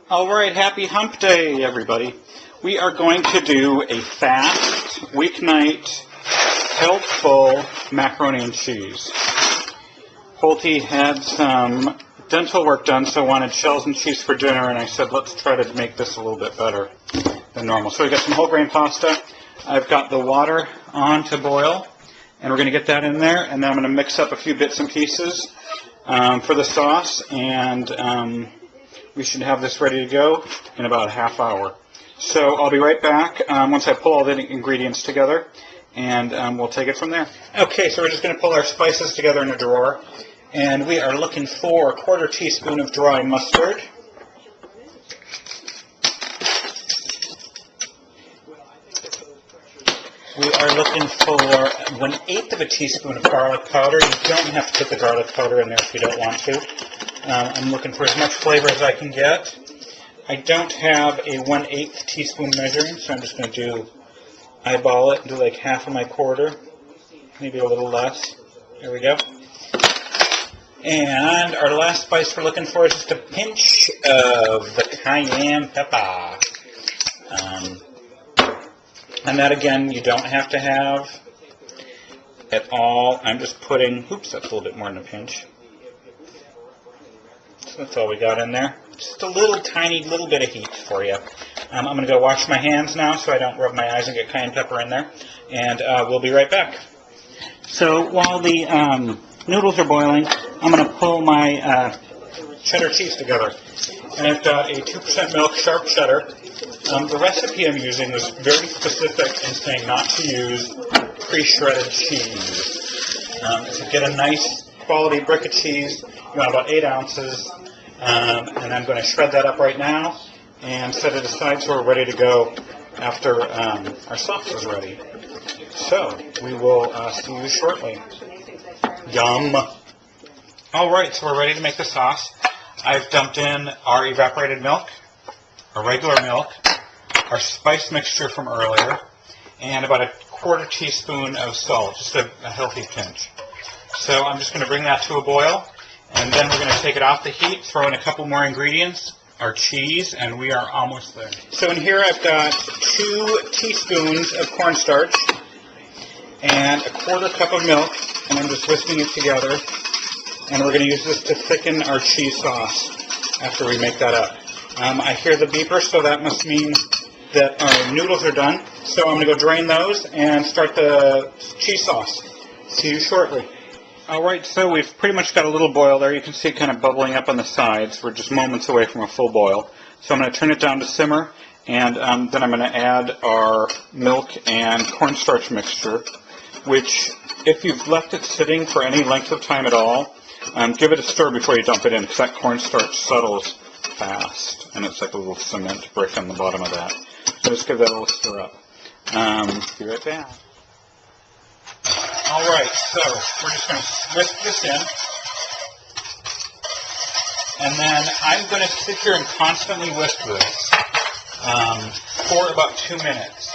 All right, happy hump day, everybody. We are going to do a fast, weeknight, healthful macaroni and cheese. Holty had some dental work done, so wanted shells and cheese for dinner, and I said, let's try to make this a little bit better than normal. So we got some whole grain pasta. I've got the water on to boil, and we're going to get that in there, and then I'm going to mix up a few bits and pieces for the sauce, and we should have this ready to go in about a half hour. So I'll be right back once I pull all the ingredients together, and we'll take it from there. Okay, so we're just going to pull our spices together in a drawer, and we are looking for a 1/4 teaspoon of dry mustard. We are looking for 1/8 teaspoon of garlic powder. You don't have to put the garlic powder in there if you don't want to. I'm looking for as much flavor as I can get. I don't have a 1/8 teaspoon measuring, so I'm just going to eyeball it and do like half of my 1/4, maybe a little less. There we go. And our last spice we're looking for is just a pinch of the cayenne pepper. And that, again, you don't have to have at all. I'm just putting, oops, that's a little bit more than a pinch. So that's all we got in there. Just a little tiny little bit of heat for you. I'm going to go wash my hands now so I don't rub my eyes and get cayenne pepper in there. And we'll be right back. So while the noodles are boiling, I'm going to pull my cheddar cheese together. And I've got a 2% milk sharp cheddar. The recipe I'm using was very specific in saying not to use pre-shredded cheese. To get a nice quality brick of cheese, you want about 8 ounces. And I'm going to shred that up right now and set it aside so we're ready to go after our sauce is ready. So we will see you shortly. Yum! All right, so we're ready to make the sauce. I've dumped in our evaporated milk, our regular milk, our spice mixture from earlier, and about a 1/4 teaspoon of salt, just a healthy pinch. So I'm just going to bring that to a boil, and then we're going to take it off the heat, throw in a couple more ingredients, our cheese, and we are almost there. So in here I've got 2 teaspoons of cornstarch and a 1/4 cup of milk, and I'm just whisking it together. And we're going to use this to thicken our cheese sauce after we make that up. I hear the beeper, so that must mean that our noodles are done. So I'm going to go drain those and start the cheese sauce. See you shortly. All right, so we've pretty much got a little boil there. You can see it kind of bubbling up on the sides. We're just moments away from a full boil. So I'm going to turn it down to simmer, and then I'm going to add our milk and cornstarch mixture, which, if you've left it sitting for any length of time at all, give it a stir before you dump it in, because that cornstarch settles fast, and it's like a little cement brick on the bottom of that. So just give that a little stir up. Be right back. All right, so we're just going to whisk this in, and then I'm going to sit here and constantly whisk this for about 2 minutes.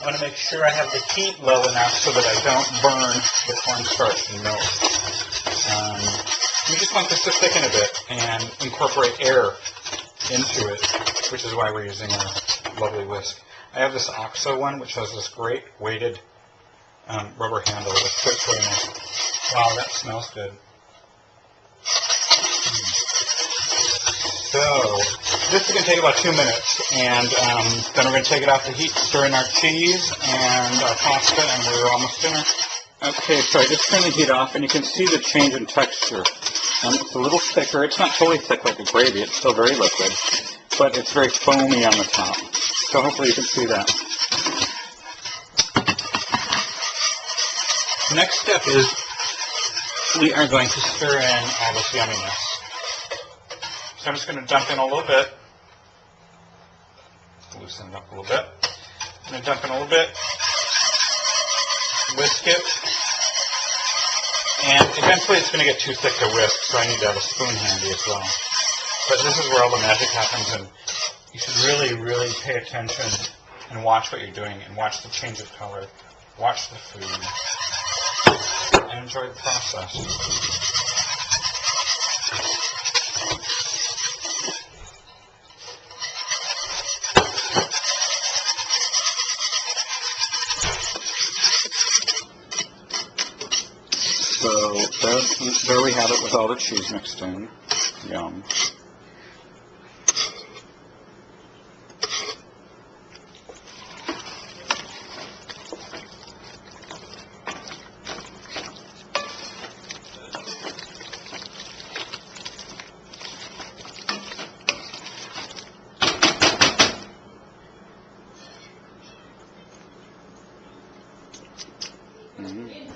I want to make sure I have the heat low enough so that I don't burn the cornstarch and milk. We just want this to thicken a bit and incorporate air into it, which is why we're using a lovely whisk. I have this OXO one, which has this great weighted rubber handle that fits right in. Wow, that smells good. So this is going to take about 2 minutes, and then we're going to take it off the heat, stir in our cheese and our pasta, and we're almost dinner. Okay, so I just turned the heat off, and you can see the change in texture. It's a little thicker. It's not totally thick like a gravy. It's still very liquid, but it's very foamy on the top. So hopefully you can see that. Next step is we are going to stir in all this yumminess. So I'm just going to dump in a little bit. Loosen it up a little bit. I'm going to dump in a little bit. Whisk it. And eventually it's going to get too thick to whisk, so I need to have a spoon handy as well. But this is where all the magic happens, and you should really, really pay attention and watch what you're doing, and watch the change of color. Watch the food. And enjoy the process. there we have it with all the cheese mixed in. Yum. Mm-hmm.